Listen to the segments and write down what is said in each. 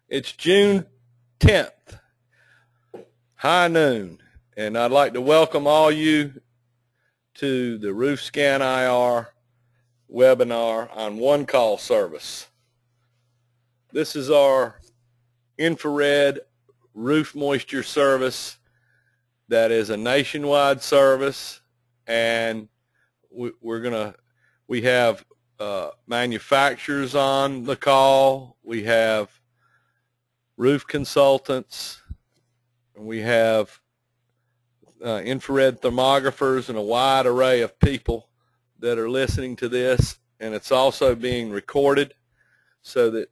It's June 10th, high noon, and I'd like to welcome all you to the RoofScanIR webinar on one-call service. This is our infrared roof moisture service that is a nationwide service, and we have manufacturers on the call, we have roof consultants, and we have infrared thermographers and a wide array of people that are listening to this, and it's also being recorded so that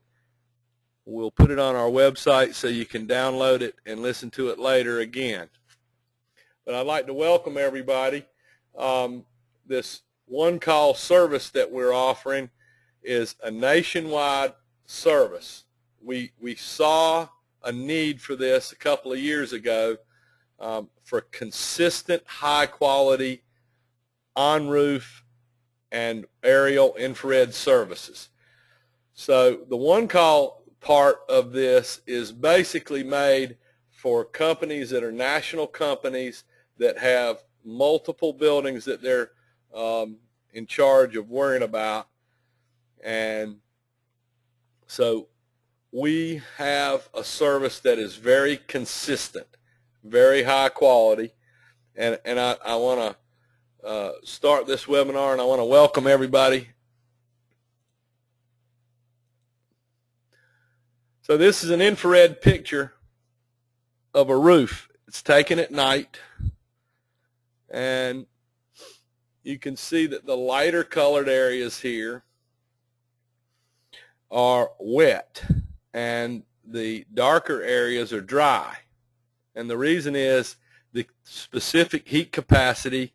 we'll put it on our website so you can download it and listen to it later again. But I'd like to welcome everybody. This one-call service that we're offering is a nationwide service. We saw a need for this a couple of years ago for consistent, high-quality on-roof and aerial infrared services. So the one-call part of this is basically made for companies that are national companies that have multiple buildings that they're in charge of worrying about. And so we have a service that is very consistent, very high quality, and I want to start this webinar, and I want to welcome everybody. So this is an infrared picture of a roof. It's taken at night, and you can see that the lighter colored areas here are wet and the darker areas are dry. And the reason is the specific heat capacity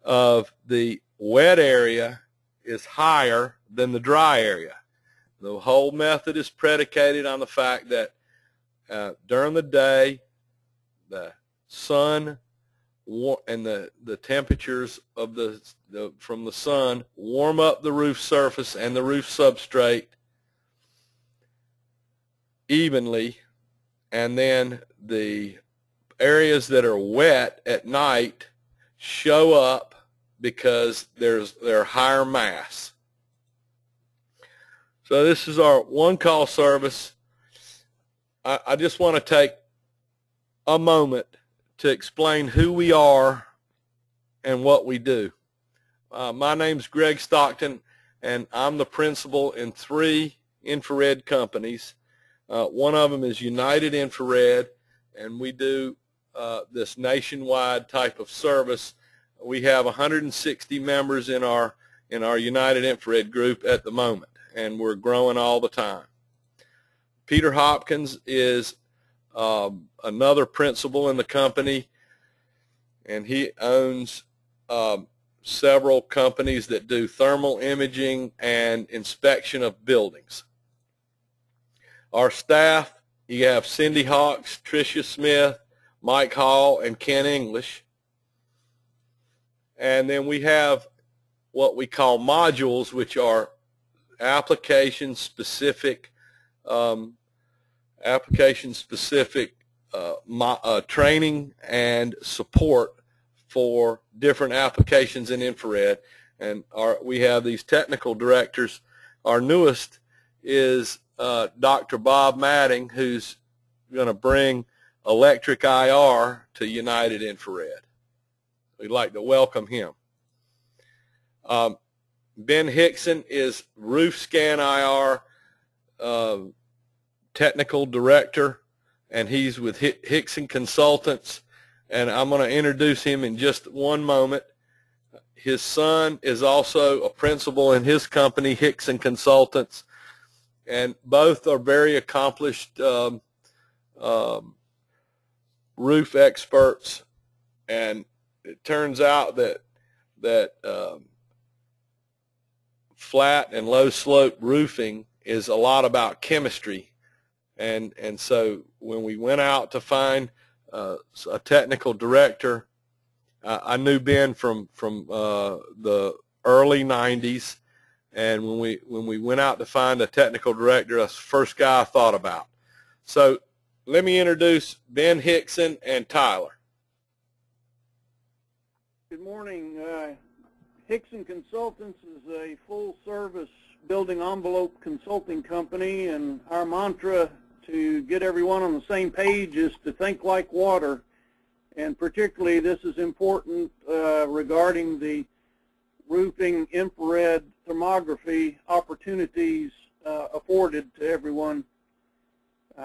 of the wet area is higher than the dry area. The whole method is predicated on the fact that during the day, the sun and the temperatures of from the sun warm up the roof surface and the roof substrate evenly, and then the areas that are wet at night show up because they're higher mass. So this is our one-call service. I just want to take a moment to explain who we are and what we do. My name's Greg Stockton, and I'm the principal in 3 infrared companies. One of them is United Infrared, and we do this nationwide type of service. We have 160 members in our United Infrared group at the moment, and we're growing all the time. Peter Hopkins is another principal in the company, and he owns several companies that do thermal imaging and inspection of buildings. Our staff, you have Cindy Hawks, Tricia Smith, Mike Hall, and Ken English. And then we have what we call modules, which are application-specific training and support for different applications in infrared. And we have these technical directors. Our newest is Dr. Bob Madding, who's going to bring electric IR to United Infrared. We'd like to welcome him. Ben Hickson is RoofScanIR technical director, and he's with Hickson Consultants, and I'm going to introduce him in just one moment. His son is also a principal in his company, Hickson Consultants, and both are very accomplished roof experts. And it turns out that flat and low slope roofing is a lot about chemistry, and so when we went out to find a technical director, I knew Ben from the early 90s, and when we went out to find a technical director, that's the first guy I thought about. So let me introduce Ben Hickson and Tyler. Good morning. Hickson Consultants is a full-service building envelope consulting company, and our mantra to get everyone on the same page is to think like water. And particularly this is important regarding the roofing infrared thermography opportunities afforded to everyone.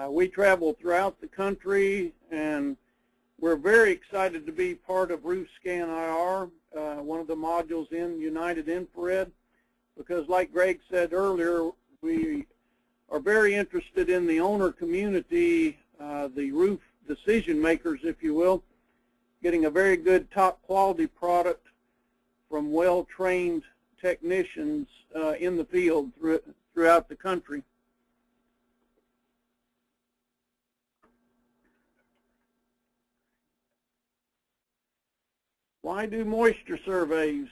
We travel throughout the country, and we're very excited to be part of RoofScanIR, one of the modules in United Infrared, because like Greg said earlier, we are very interested in the owner community, the roof decision makers, if you will, getting a very good top quality product from well-trained technicians in the field throughout the country. Why do moisture surveys?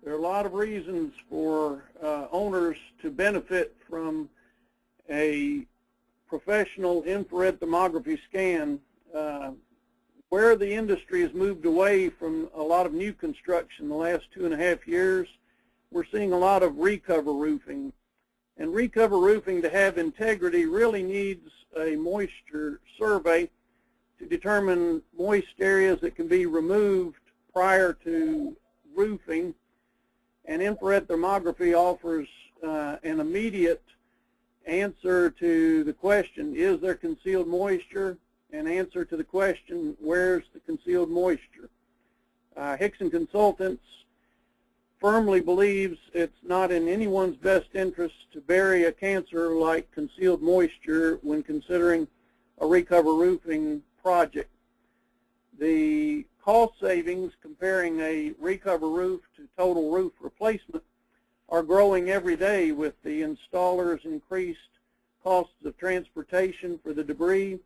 There are a lot of reasons for owners to benefit from a professional infrared thermography scan. Where the industry has moved away from a lot of new construction the last 2.5 years, we're seeing a lot of recover roofing. And recover roofing, to have integrity, really needs a moisture survey to determine moist areas that can be removed prior to roofing. And infrared thermography offers an immediate answer to the question, is there concealed moisture? And answer to the question, where's the concealed moisture? Hickson Consultants firmly believes it's not in anyone's best interest to bury a cancer like concealed moisture when considering a recover roofing project. The cost savings comparing a recover roof to total roof replacement are growing every day with the installer's increased costs of transportation for the debris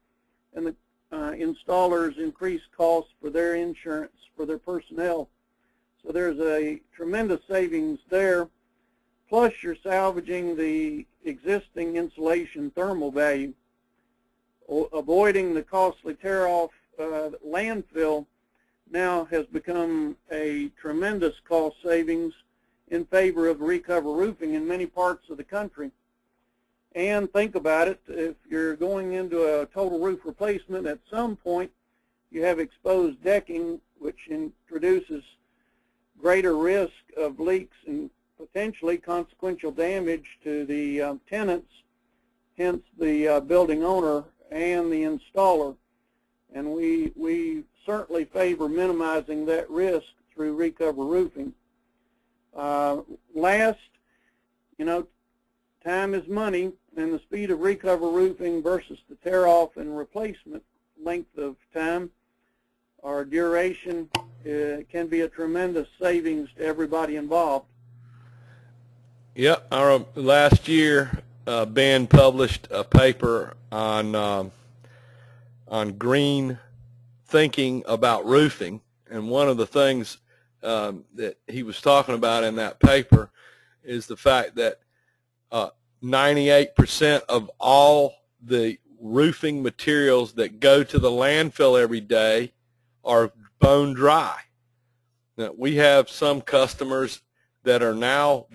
and the installers' increased costs for their insurance for their personnel. So there's a tremendous savings there. Plus you're salvaging the existing insulation thermal value, avoiding the costly tear-off landfill now has become a tremendous cost savings in favor of recover roofing in many parts of the country. And think about it, if you're going into a total roof replacement, at some point you have exposed decking, which introduces greater risk of leaks and potentially consequential damage to the tenants, hence the building owner and the installer. And we certainly favor minimizing that risk through recover roofing. Last, time is money, and the speed of recover roofing versus the tear-off and replacement length of time or duration can be a tremendous savings to everybody involved. Yep, last year Ben published a paper on green thinking about roofing, and one of the things that he was talking about in that paper is the fact that 98% of all the roofing materials that go to the landfill every day are bone dry. Now, we have some customers that are now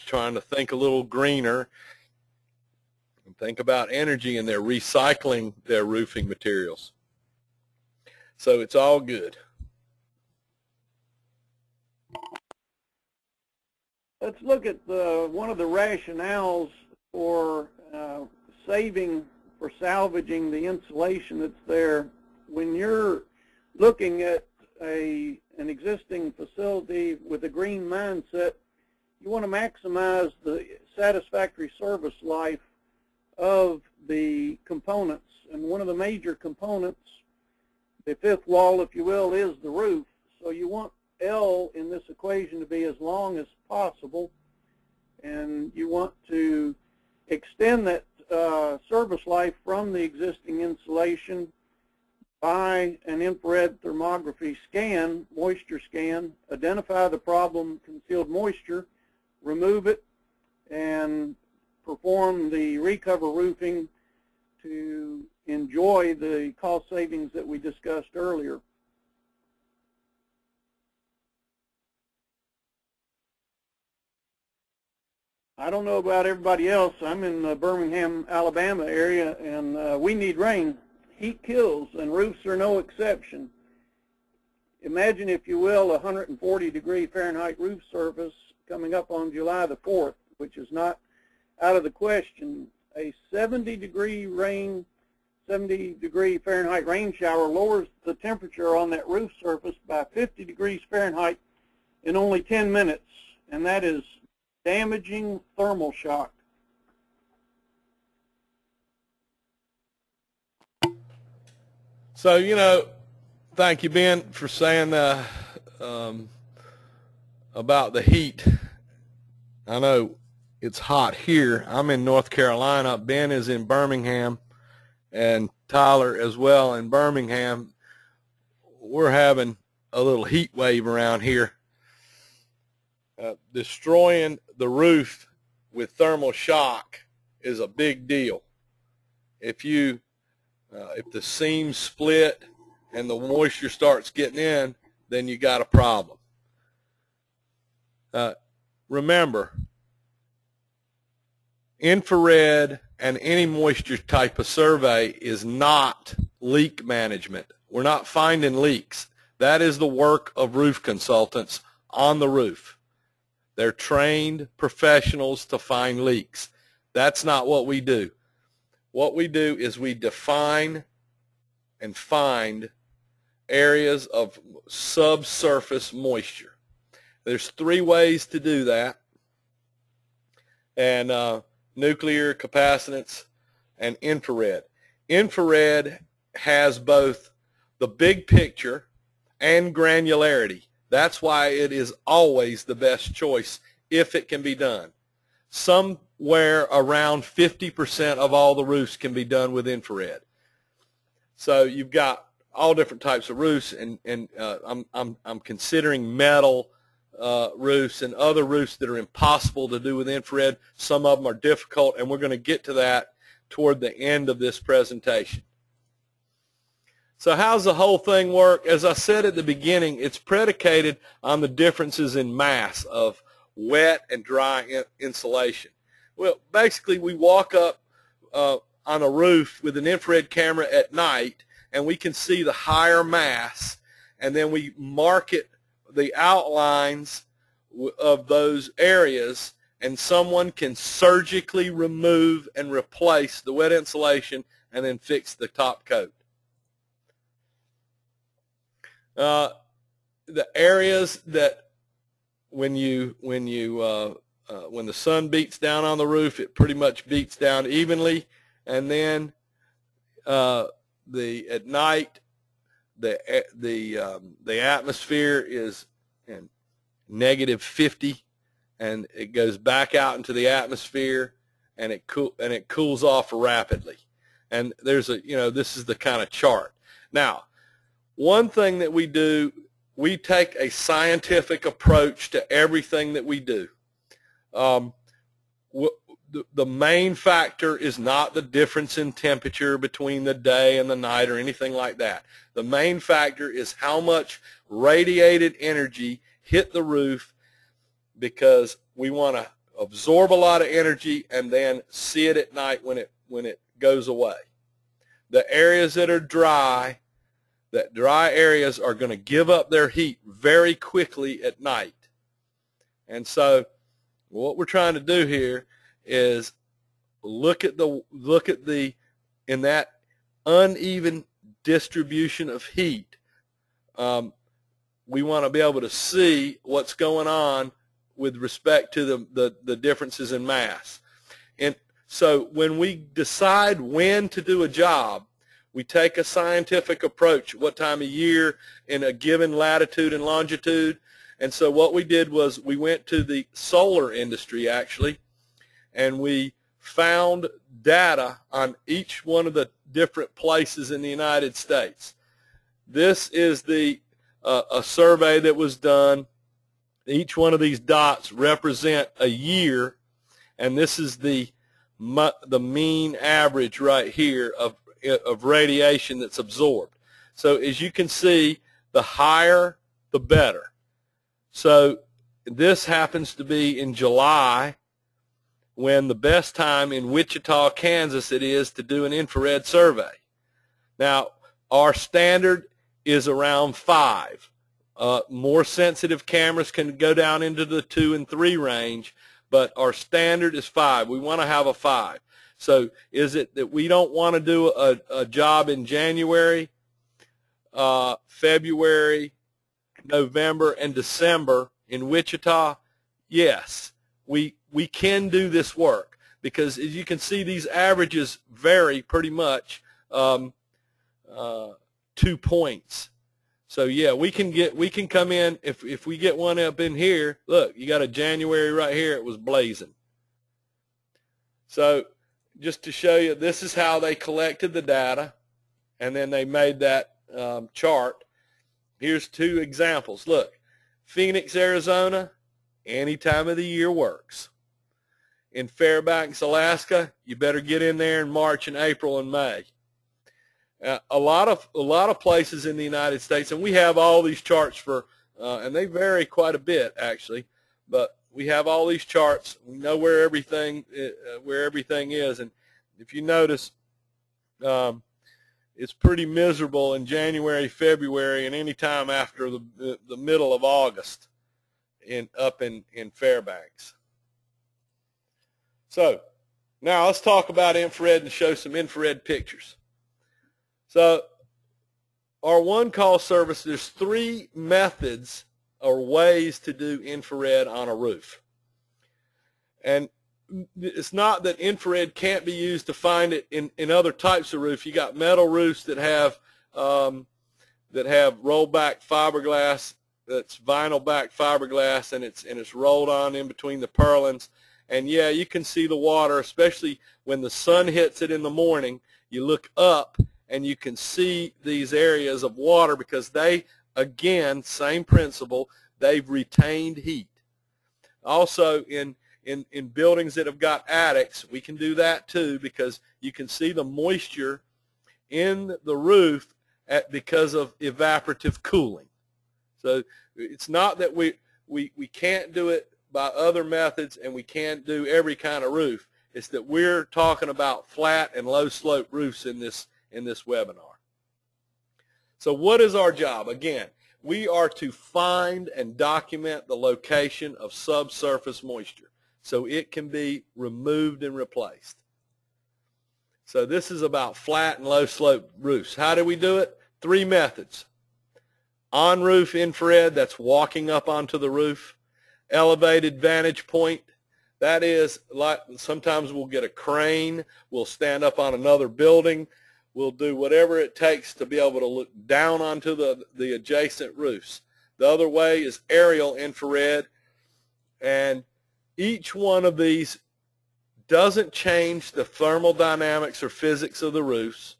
trying to think a little greener and think about energy, and they're recycling their roofing materials. So it's all good. Let's look at one of the rationales for salvaging the insulation that's there. When you're looking at an existing facility with a green mindset, you want to maximize the satisfactory service life of the components. And one of the major components, the fifth wall, if you will, is the roof. So you want L in this equation to be as long as possible, and you want to extend that service life from the existing insulation by an infrared thermography scan, moisture scan, identify the problem, concealed moisture, remove it, and perform the recover roofing to enjoy the cost savings that we discussed earlier. I don't know about everybody else. I'm in the Birmingham, Alabama area, and we need rain. Heat kills, and roofs are no exception. Imagine, if you will, a 140-degree Fahrenheit roof surface coming up on July the 4th, which is not out of the question. A 70-degree Fahrenheit rain shower lowers the temperature on that roof surface by 50 degrees Fahrenheit in only 10 minutes, and that is damaging thermal shock. So, you know, thank you, Ben, for saying about the heat. I know it's hot here. I'm in North Carolina. Ben is in Birmingham, and Tyler as well in Birmingham. We're having a little heat wave around here. Destroying the roof with thermal shock is a big deal. If the seams split and the moisture starts getting in, then you got a problem. Remember, infrared and any moisture type of survey is not leak management. We're not finding leaks. That is the work of roof consultants on the roof. They're trained professionals to find leaks. That's not what we do. What we do is we define and find areas of subsurface moisture. There's 3 ways to do that. And nuclear, capacitance, and infrared. Infrared has both the big picture and granularity. That's why it is always the best choice if it can be done. Somewhere around 50% of all the roofs can be done with infrared. So you've got all different types of roofs, and I'm considering metal roofs and other roofs that are impossible to do with infrared. Some of them are difficult, and we're going to get to that toward the end of this presentation. So how's the whole thing work? As I said at the beginning, it's predicated on the differences in mass of wet and dry insulation. Well, basically, we walk up on a roof with an infrared camera at night, and we can see the higher mass, and then we mark the outlines of those areas, and someone can surgically remove and replace the wet insulation and then fix the top coat. The areas that when the sun beats down on the roof, it pretty much beats down evenly, and then at night the atmosphere is in -50, and it goes back out into the atmosphere, and it cools off rapidly. And there's this is the kind of chart. Now, one thing that we do, we take a scientific approach to everything that we do. The main factor is not the difference in temperature between the day and the night or anything like that. The main factor is how much radiated energy hit the roof, because we want to absorb a lot of energy and then see it at night when it goes away. The areas that are dry, dry areas are going to give up their heat very quickly at night. And so what we're trying to do here is look at in that uneven distribution of heat, we want to be able to see what's going on with respect to the differences in mass. And so when we decide when to do a job, we take a scientific approach, what time of year in a given latitude and longitude. And so what we did was we went to the solar industry, actually, and we found data on each one of the different places in the United States. This is a survey that was done. Each one of these dots represent a year, and this is the the mean average right here of radiation that's absorbed. So as you can see, the higher, the better. So this happens to be in July, when the best time in Wichita, Kansas it is to do an infrared survey. Now, our standard is around 5. More sensitive cameras can go down into the 2 and 3 range, but our standard is 5. We want to have a 5. So is it that we don't want to do a job in January, February, November, and December in Wichita? Yes, we can do this work, because as you can see, these averages vary pretty much 2 points. So yeah, we can come in, if we get one up in here. Look, you got a January right here, it was blazing. So just to show you, this is how they collected the data, and then they made that chart. Here's 2 examples. Look, Phoenix, Arizona, any time of the year works. In Fairbanks, Alaska, you better get in there in March and April and May. A lot of places in the United States, and we have all these charts for, and they vary quite a bit actually, but we have all these charts. We know where everything is, and if you notice, it's pretty miserable in January, February, and any time after the middle of August up in Fairbanks. So now let's talk about infrared and show some infrared pictures. So our one-call service, there's 3 methods or ways to do infrared on a roof. And it's not that infrared can't be used to find it in other types of roof. You got metal roofs that have rollback fiberglass, that's vinyl back fiberglass, and it's rolled on in between the purlins. And yeah, you can see the water, especially when the sun hits it in the morning. You look up and you can see these areas of water, because they, again, same principle, they've retained heat. Also in buildings that have got attics, we can do that too, because you can see the moisture in the roof because of evaporative cooling. So it's not that we can't do it by other methods, and we can't do every kind of roof. It's that we're talking about flat and low slope roofs in this webinar. So what is our job? Again, we are to find and document the location of subsurface moisture so it can be removed and replaced. So this is about flat and low slope roofs. How do we do it? 3 methods. On-roof infrared, that's walking up onto the roof. Elevated vantage point, that is, like, sometimes we'll get a crane, we'll stand up on another building, we'll do whatever it takes to be able to look down onto the adjacent roofs. The other way is aerial infrared, and each one of these doesn't change the thermodynamics or physics of the roofs,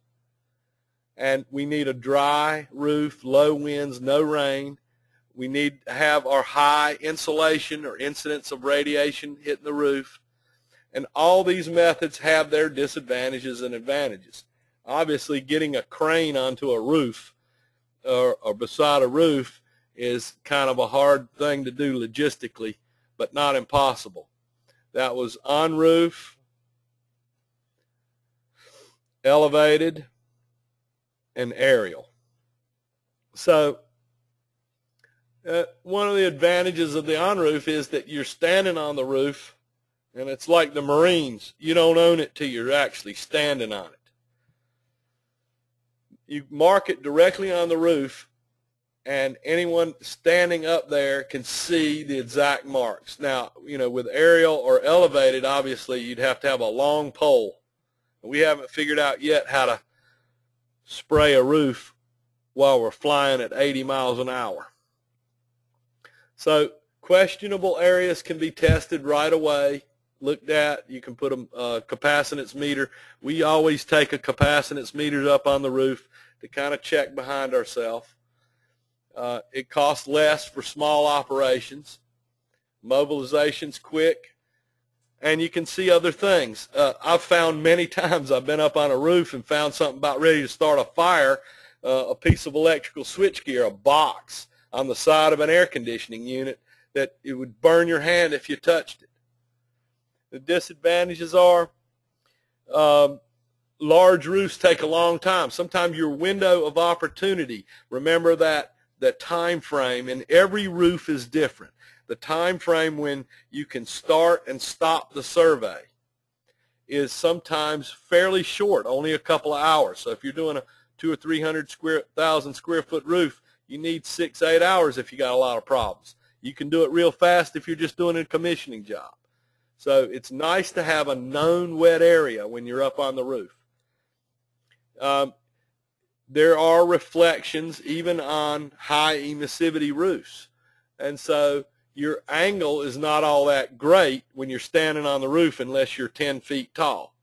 and we need a dry roof, low winds, no rain. We need to have our high insulation or incidence of radiation hitting the roof. And all these methods have their disadvantages and advantages. Obviously, getting a crane onto a roof or beside a roof is kind of a hard thing to do logistically, but not impossible. That was on roof, elevated, and aerial. So one of the advantages of the on-roof is that you're standing on the roof, and it's like the Marines. You don't own it till you're actually standing on it. You mark it directly on the roof, and anyone standing up there can see the exact marks. Now, you know, with aerial or elevated, obviously, you'd have to have a long pole. We haven't figured out yet how to spray a roof while we're flying at 80 miles an hour. So questionable areas can be tested right away, looked at. You can put a capacitance meter. We always take a capacitance meter up on the roof to kind of check behind ourselves. It costs less for small operations. Mobilization's quick. and you can see other things. I've found many times I've been up on a roof and found something about ready to start a fire, a piece of electrical switchgear, a box on the side of an air conditioning unit that it would burn your hand if you touched it. The disadvantages are large roofs take a long time. Sometimes your window of opportunity, remember that the time frame, and every roof is different. The time frame when you can start and stop the survey is sometimes fairly short, only a couple of hours. So if you're doing a 200 or 300,000 square foot roof, you need 6-8 hours if you got a lot of problems. You can do it real fast if you're just doing a commissioning job. So it's nice to have a known wet area when you're up on the roof. There are reflections even on high emissivity roofs. And so your angle is not all that great when you're standing on the roof unless you're 10 feet tall.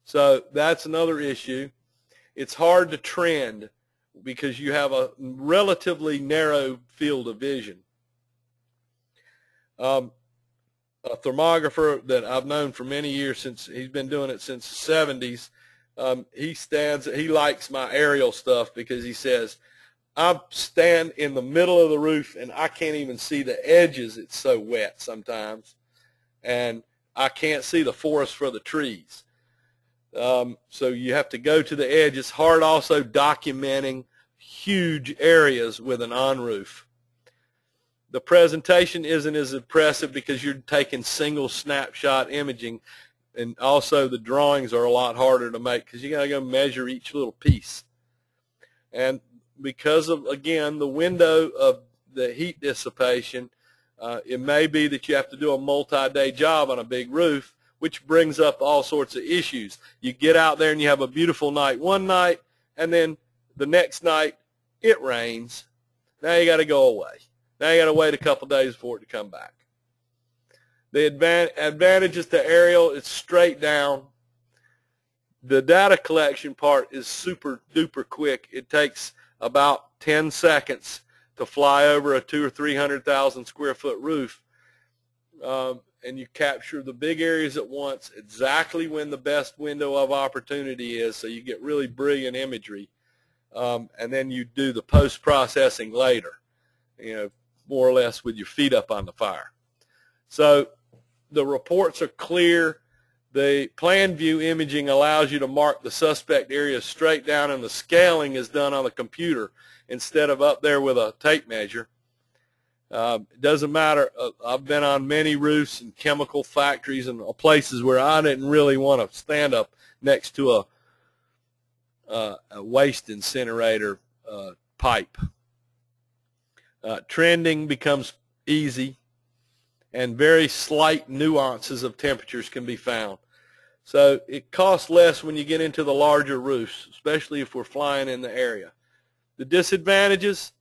So that's another issue. It's hard to trend because you have a relatively narrow field of vision. A thermographer that I've known for many years, since he's been doing it since the 70s, he likes my aerial stuff because he says, I stand in the middle of the roof and I can't even see the edges. It's so wet sometimes. And I can't see the forest for the trees. So you have to go to the edge. It's hard also documenting huge areas with an on-roof. The presentation isn't as impressive because you're taking single snapshot imaging, and also the drawings are a lot harder to make because you got to go measure each little piece. And because of, again, the window of the heat dissipation, it may be that you have to do a multi-day job on a big roof, which brings up all sorts of issues. You get out there and you have a beautiful night one night, and then the next night it rains. Now you got to go away. Now you got to wait a couple days for it to come back. The advantages to aerial, it's straight down. The data collection part is super duper quick. It takes about 10 seconds to fly over a 200,000 or 300,000 square foot roof, and you capture the big areas at once, exactly when the best window of opportunity is, so you get really brilliant imagery, and then you do the post-processing later, more or less with your feet up on the fire. So the reports are clear. The plan view imaging allows you to mark the suspect areas straight down, and the scaling is done on the computer instead of up there with a tape measure. It doesn't matter. I've been on many roofs and chemical factories and places where I didn't really want to stand up next to a waste incinerator pipe. Trending becomes easy, and very slight nuances of temperatures can be found. So it costs less when you get into the larger roofs, especially if we're flying in the area. The disadvantages,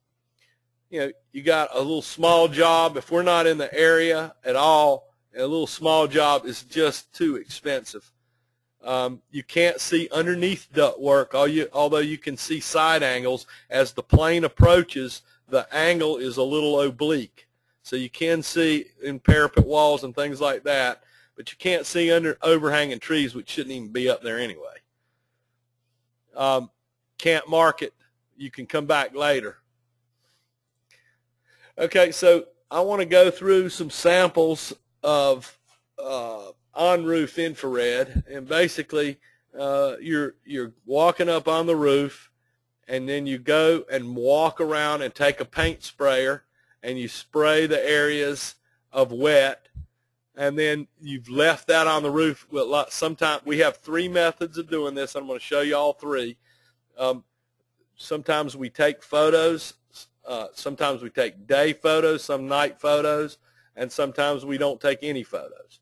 you got a little small job. If we're not in the area at all, a little small job is just too expensive. You can't see underneath ductwork, although you can see side angles. As the plane approaches, the angle is a little oblique. So you can see in parapet walls and things like that, but you can't see under overhanging trees, which shouldn't even be up there anyway. Can't mark it. You can come back later. Okay, so I want to go through some samples of on-roof infrared, and basically you're walking up on the roof, and then you go and walk around and take a paint sprayer, and you spray the areas of wet, and then you've left that on the roof. Sometimes we have 3 methods of doing this. I'm going to show you all 3. Sometimes we take photos. Sometimes we take day photos, some night photos, and sometimes we don't take any photos.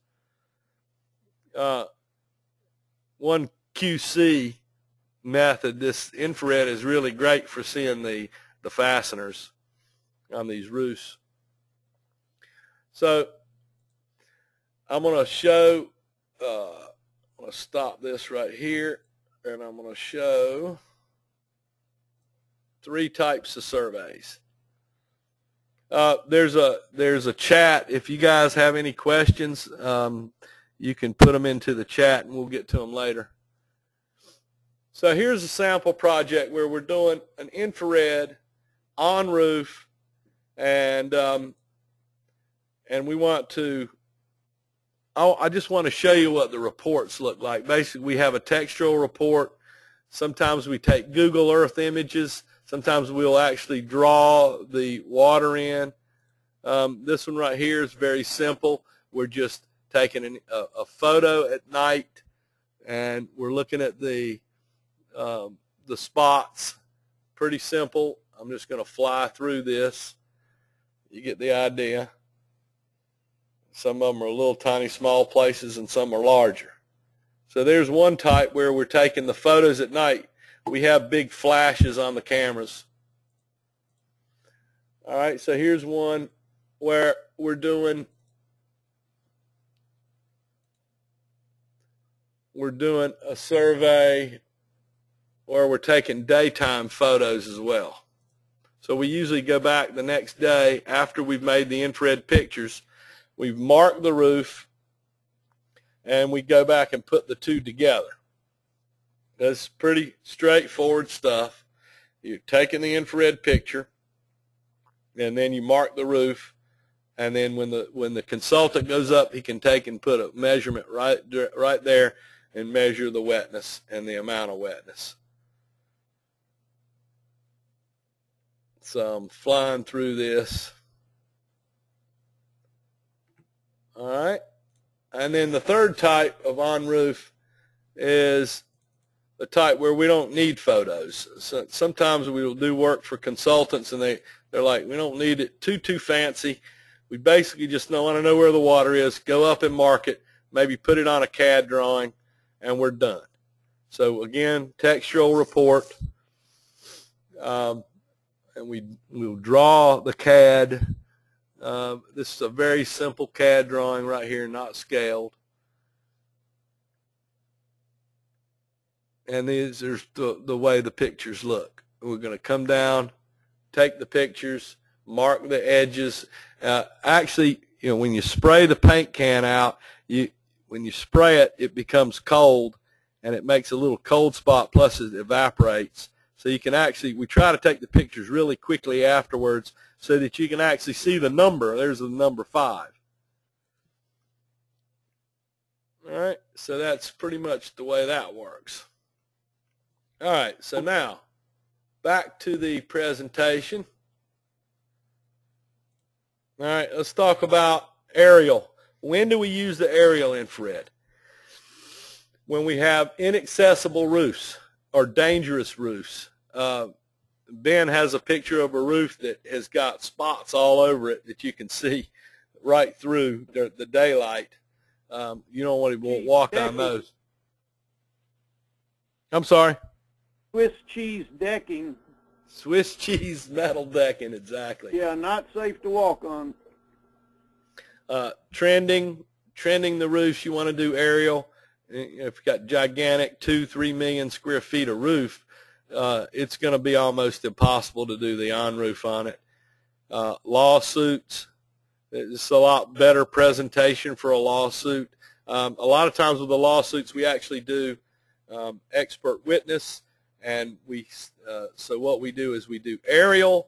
One QC method, this infrared is really great for seeing the fasteners on these roofs. So I'm going to show, I'm going to stop this right here, and I'm going to show 3 types of surveys. There's a chat. If you guys have any questions, you can put them into the chat and we'll get to them later. So here's a sample project where we're doing an infrared on roof, and we want to, I just want to show you what the reports look like. Basically, we have a textural report. Sometimes we take Google Earth images. Sometimes we'll actually draw the water in. This one right here is very simple. We're just taking a photo at night, and we're looking at the spots. Pretty simple. I'm just going to fly through this. You get the idea. Some of them are little tiny small places and some are larger. So there's one type where we're taking the photos at night. We have big flashes on the cameras. All right, so here's one where we're doing a survey where we're taking daytime photos as well. So we usually go back the next day after we've made the infrared pictures. We've marked the roof, and we go back and put the two together. That's pretty straightforward stuff. You're taking the infrared picture, and then you mark the roof, and then when the consultant goes up, he can take and put a measurement right there and measure the wetness and the amount of wetness. So I'm flying through this. All right. And then the third type of on-roof is the type where we don't need photos. So sometimes we will do work for consultants, and they're like, we don't need it too fancy. We basically just want to know where the water is, go up and mark it, maybe put it on a CAD drawing, and we're done. So again, textual report. And we'll draw the CAD. This is a very simple CAD drawing right here, not scaled. And these are the way the pictures look. We're going to come down, take the pictures, mark the edges. Actually, when you spray the paint can out, when you spray it, it becomes cold, and it makes a little cold spot, plus it evaporates. So you can actually, we try to take the pictures really quickly afterwards so that you can actually see the number. There's the number 5. All right, so that's pretty much the way that works. All right, so now back to the presentation. All right, let's talk about aerial. When do we use the aerial infrared? When we have inaccessible roofs or dangerous roofs. Ben has a picture of a roof that has got spots all over it that you can see right through the daylight. You don't want to walk on those. I'm sorry? Swiss cheese decking. Swiss cheese metal decking, exactly. Yeah, not safe to walk on. Trending the roofs, you want to do aerial. If you've got gigantic 2-3 million square feet of roof, it's going to be almost impossible to do the on-roof on it. Lawsuits, it's a lot better presentation for a lawsuit. A lot of times with the lawsuits, we actually do expert witness, and so what we do is we do aerial,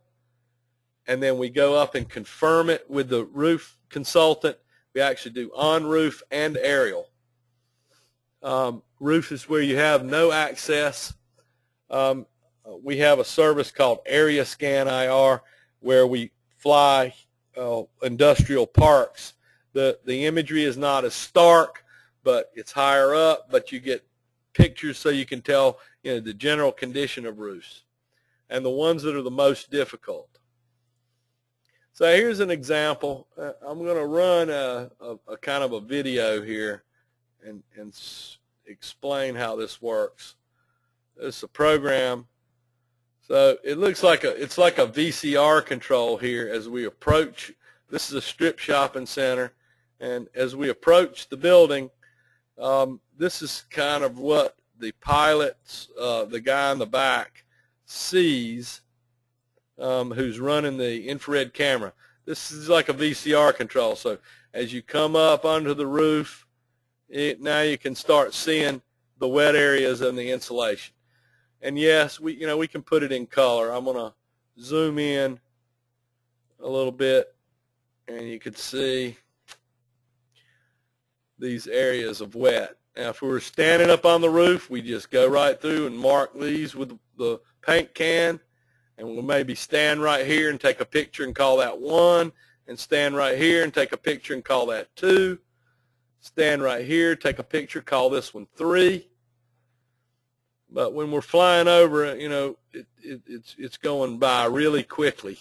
and then we go up and confirm it with the roof consultant. We actually do on-roof and aerial. Roof is where you have no access. We have a service called RoofScanIR where we fly industrial parks. The imagery is not as stark, but it's higher up, but you get pictures so you can tell the general condition of roofs and the ones that are the most difficult. So here's an example. I'm going to run a kind of a video here and explain how this works. It's a program. So it looks like it's like a VCR control here as we approach. This is a strip shopping center, and as we approach the building, this is kind of what the pilot, the guy in the back, sees, who's running the infrared camera. This is like a VCR control. So as you come up under the roof, now you can start seeing the wet areas in the insulation. And yes, we can put it in color. I'm going to zoom in a little bit, and you can see these areas of wet. Now, if we were standing up on the roof, we just go right through and mark these with the paint can, and we'll maybe stand right here and take a picture and call that 1, and stand right here and take a picture and call that 2, stand right here, take a picture, call this one 3. But when we're flying over it, it's going by really quickly.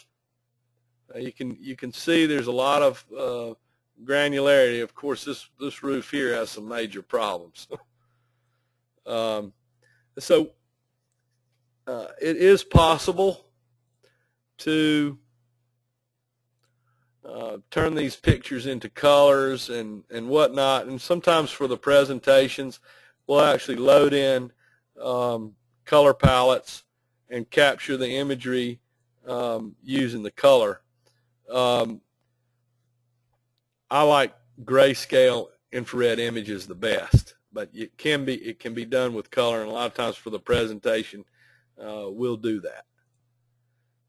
You can see there's a lot of granularity. Of course, this roof here has some major problems. So it is possible to turn these pictures into colors and whatnot. And sometimes for the presentations, we'll actually load in color palettes and capture the imagery using the color. I like grayscale infrared images the best, but it can be done with color, and a lot of times for the presentation we'll do that.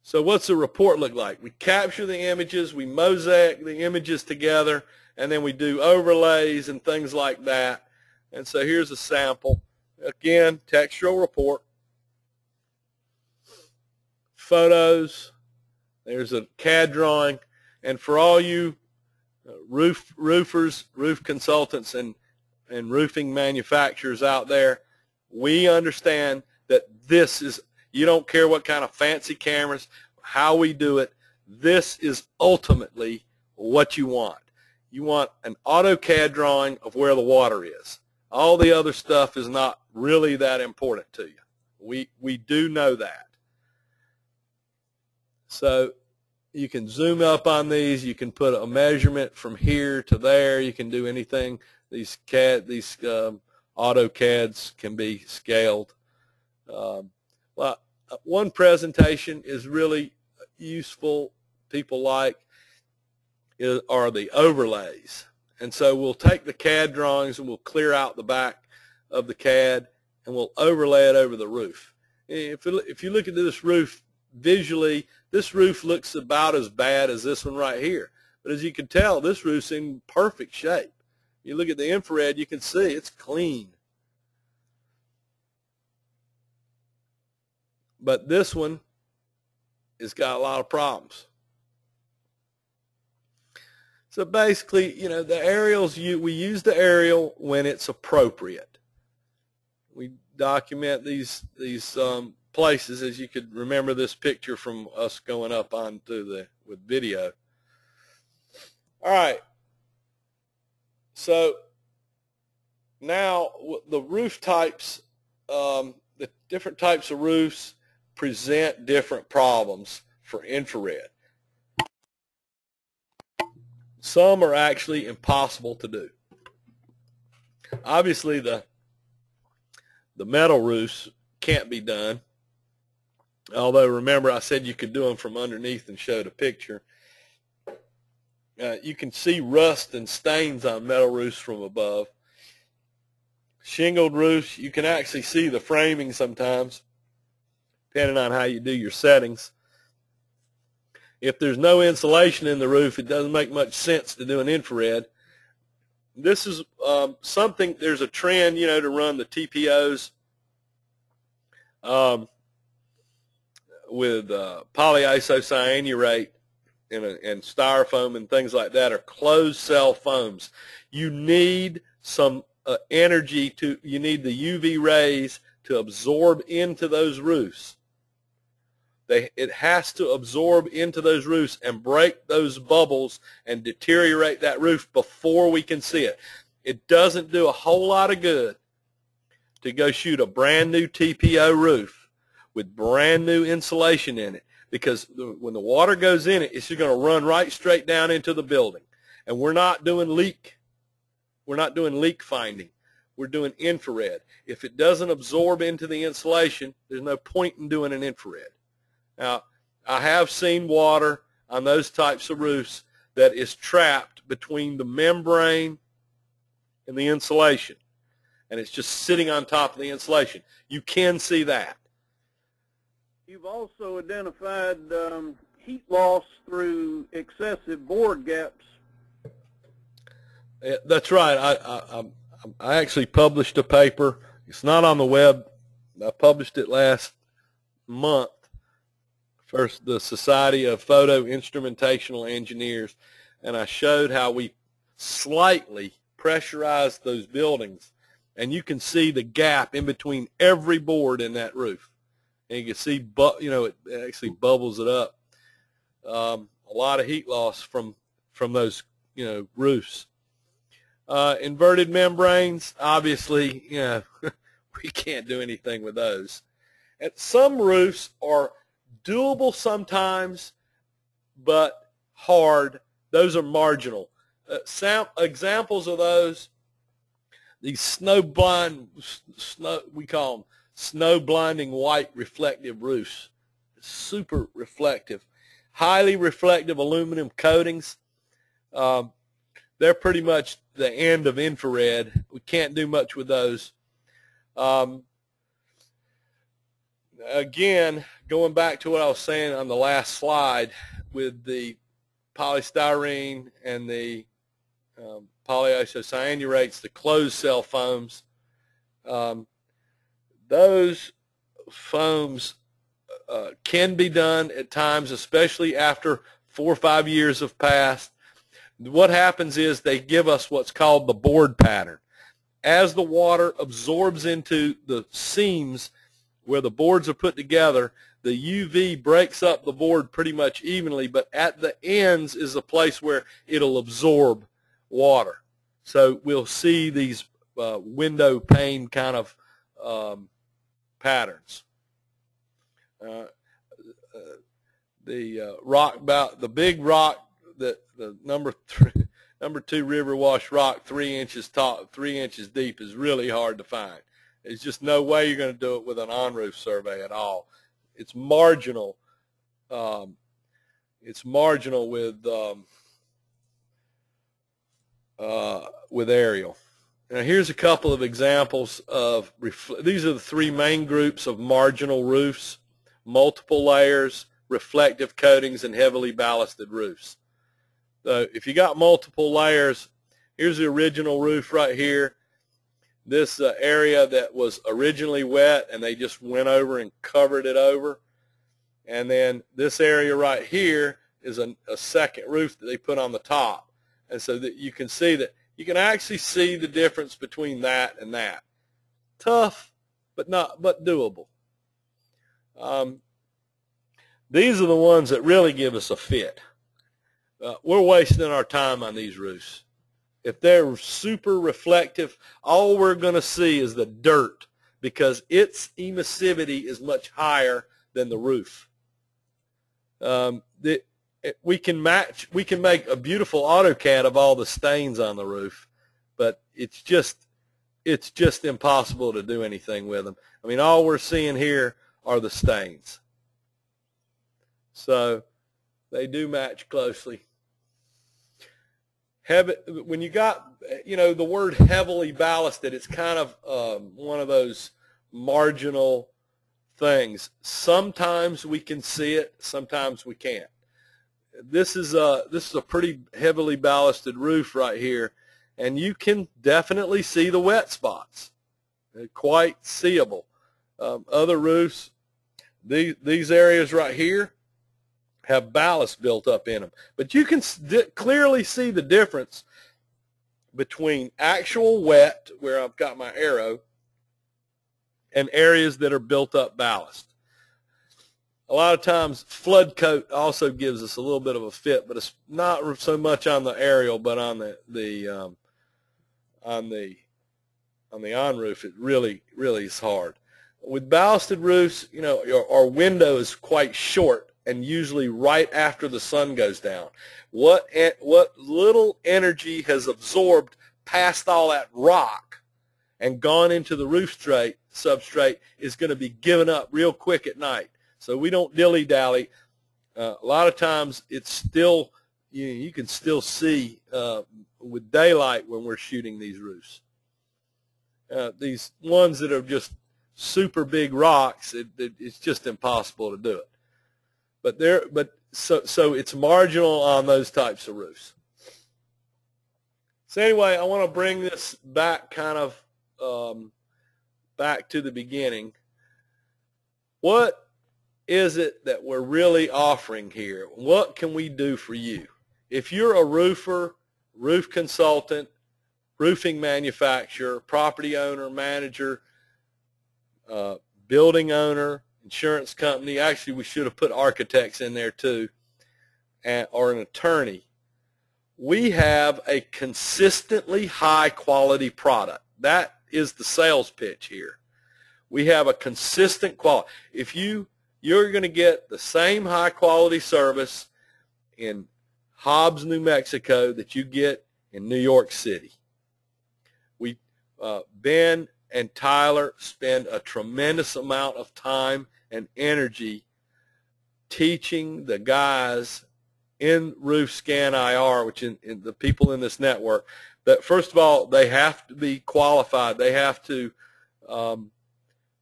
So what's the report look like? We capture the images, we mosaic the images together, and then we do overlays and things like that. And so here's a sample. Again, textural report, photos, there's a CAD drawing, and for all you roofers, roof consultants, and roofing manufacturers out there, we understand that this is, you don't care what kind of fancy cameras, how we do it, this is ultimately what you want. You want an AutoCAD drawing of where the water is. All the other stuff is not really that important to you. We do know that. So you can zoom up on these. You can put a measurement from here to there. You can do anything. These AutoCADs can be scaled. Well, one presentation is really useful. People like are the overlays. And so we'll take the CAD drawings and we'll clear out the back of the CAD and we'll overlay it over the roof. If you look at this roof visually, this roof looks about as bad as this one right here. But as you can tell, this roof's in perfect shape. You look at the infrared, you can see it's clean. But this one has got a lot of problems. So basically, the aerials, we use the aerial when it's appropriate. We document these places, as you could remember this picture from us going up onto with video. All right. So now the roof types, the different types of roofs present different problems for infrared. Some are actually impossible to do. Obviously, the metal roofs can't be done. Although, remember, I said you could do them from underneath and showed a picture. You can see rust and stains on metal roofs from above. Shingled roofs, you can actually see the framing sometimes, depending on how you do your settings. If there's no insulation in the roof, it doesn't make much sense to do an infrared. This is something, there's a trend, to run the TPOs with polyisocyanurate and styrofoam and things like that, are closed cell foams. You need some energy you need the UV rays to absorb into those roofs. It has to absorb into those roofs and break those bubbles and deteriorate that roof before we can see it. It doesn't do a whole lot of good to go shoot a brand new TPO roof with brand new insulation in it, because when the water goes in it, it's just going to run right straight down into the building. And we're not doing leak finding. We're doing infrared. If it doesn't absorb into the insulation, there's no point in doing an infrared. Now, I have seen water on those types of roofs that is trapped between the membrane in the insulation, and it's just sitting on top of the insulation. You can see that. You've also identified heat loss through excessive board gaps. That's right. I actually published a paper. It's not on the web. I published it last month. First, the Society of Photo Instrumentational Engineers, and I showed how we slightly pressurized those buildings, and you can see the gap in between every board in that roof. And you can see, it actually bubbles it up. A lot of heat loss from those, roofs. Inverted membranes, obviously, we can't do anything with those. And some roofs are doable sometimes, but hard. Those are marginal. Examples of those, these we call them snow blinding white reflective roofs. Super reflective. Highly reflective aluminum coatings. They're pretty much the end of infrared. We can't do much with those. Again, going back to what I was saying on the last slide with the polystyrene and the polyisocyanurates, the closed cell foams, those foams can be done at times, especially after 4 or 5 years have passed. What happens is they give us what's called the board pattern. As the water absorbs into the seams where the boards are put together, the UV breaks up the board pretty much evenly, but at the ends is a place where it'll absorb water. So we'll see these window pane kind of patterns. The big rock, the number 2 river wash rock, 3 inches tall, 3 inches deep, is really hard to find. There's just no way you're going to do it with an on-roof survey at all. It's marginal. It's marginal with aerial. Now here's a couple of examples of these are the 3 main groups of marginal roofs: multiple layers, reflective coatings, and heavily ballasted roofs. So if you got multiple layers, here's the original roof right here. This area that was originally wet, and they just went over and covered it over. And then this area right here is a second roof that they put on the top. And so that you can see that you can actually see the difference between that and that. Tough, but doable. These are the ones that really give us a fit. We're wasting our time on these roofs. If they're super reflective, all we're going to see is the dirt because its emissivity is much higher than the roof. We can make a beautiful AutoCAD of all the stains on the roof, but it's just impossible to do anything with them. I mean, all we're seeing here are the stains. So they do match closely. When you got, the word heavily ballasted, it's kind of one of those marginal things. Sometimes we can see it, sometimes we can't. This is a pretty heavily ballasted roof right here, and you can definitely see the wet spots. They're quite seeable. Other roofs, these areas right here have ballast built up in them. But you can clearly see the difference between actual wet, where I've got my arrow, and areas that are built up ballast. A lot of times flood coat also gives us a little bit of a fit, but it's not so much on the aerial, but on the on-roof, it really is hard. With ballasted roofs, our window is quite short, and usually right after the sun goes down. What little energy has absorbed past all that rock and gone into the roof substrate is going to be given up real quick at night. So we don't dilly-dally. A lot of times it's still, you can still see with daylight when we're shooting these roofs. These ones that are just super big rocks, it's just impossible to do it. So it's marginal on those types of roofs. So anyway, I want to bring this back kind of back to the beginning. What is it that we're really offering here? What can we do for you? If you're a roofer, roof consultant, roofing manufacturer, property owner, manager, building owner, insurance company, actually we should have put architects in there too, or an attorney, we have a consistently high quality product. That is the sales pitch here. We have a consistent quality. If you're going to get the same high quality service in Hobbs, New Mexico that you get in New York City. Ben and Tyler spend a tremendous amount of time and energy teaching the guys in RoofScanIR, which in the people in this network, that first of all, they have to be qualified. They have to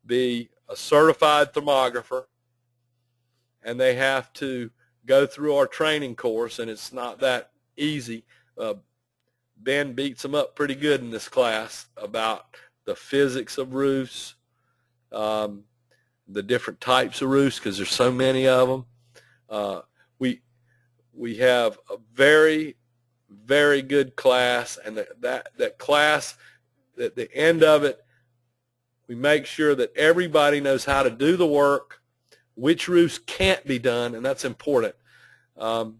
be a certified thermographer, and they have to go through our training course, and it's not that easy. Ben beats them up pretty good in this class about the physics of roofs, the different types of roofs, because there's so many of them. We have a very, very good class, and that class, at the end of it, we make sure that everybody knows how to do the work, which roofs can't be done, and that's important. And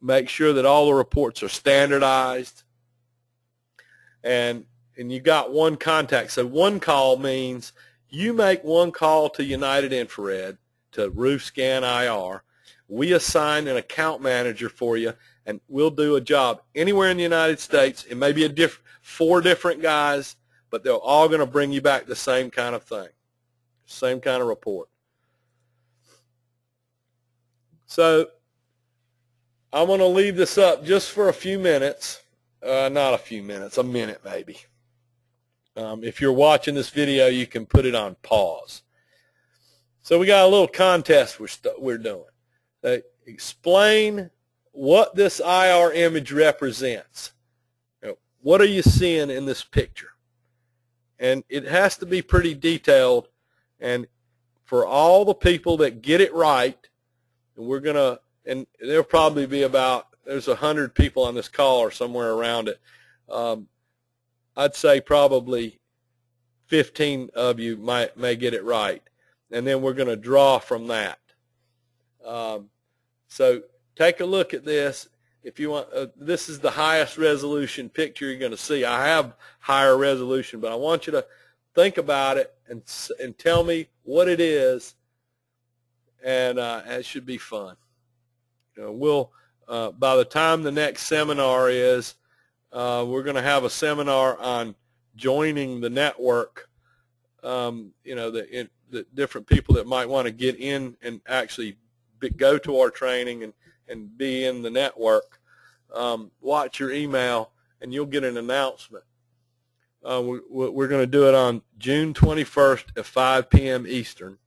make sure that all the reports are standardized, and you got one contact. So one call means you make one call to United Infrared, to RoofScanIR. We assign an account manager for you, and we'll do a job anywhere in the United States. It may be 4 different guys, but they're all going to bring you back the same kind of thing, same kind of report. So I'm going to leave this up just for a few minutes, not a few minutes, a minute maybe. If you're watching this video, you can put it on pause. So we got a little contest we're doing. Explain what this IR image represents. What are you seeing in this picture? And it has to be pretty detailed, and for all the people that get it right, and there'll probably be there's 100 people on this call or somewhere around it. I'd say probably 15 of you may get it right, and then we're going to draw from that. So take a look at this. If you want, this is the highest resolution picture you're going to see. I have higher resolution, but I want you to think about it and tell me what it is, and it should be fun. We'll by the time the next seminar is, we're going to have a seminar on joining the network. The different people that might want to get in and actually go to our training and be in the network. Watch your email, and you'll get an announcement. We're going to do it on June 21st at 5 p.m. Eastern.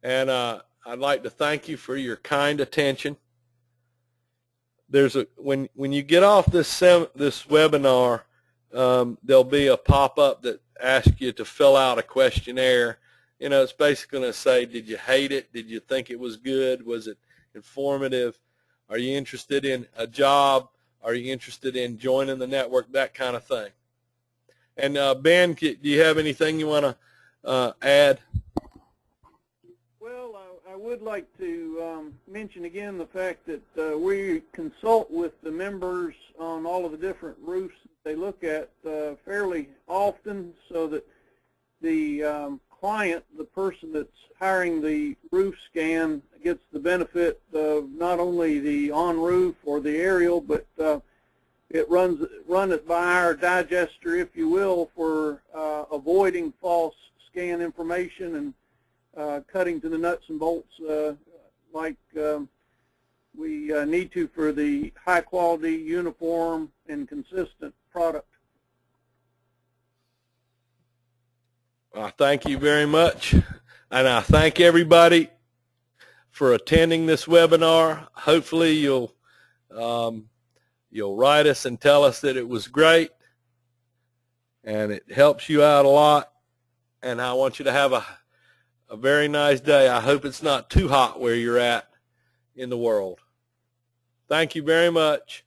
And I'd like to thank you for your kind attention. When you get off this webinar, there'll be a pop-up that asks you to fill out a questionnaire. It's basically going to say, did you hate it? Did you think it was good? Was it informative? Are you interested in a job? Are you interested in joining the network? That kind of thing. And Ben, do you have anything you want to add? Well, I would like to mention again the fact that we consult with the members on all of the different roofs that they look at fairly often, so that the client, the person that's hiring the roof scan, gets the benefit of not only the on-roof or the aerial, but it run it by our digester, if you will, for avoiding false scan information and cutting to the nuts and bolts, like we need to for the high quality, uniform, and consistent product. I thank you very much, and I thank everybody for attending this webinar. Hopefully you'll write us and tell us that it was great and it helps you out a lot, and I want you to have a very nice day. I hope it's not too hot where you're at in the world. Thank you very much.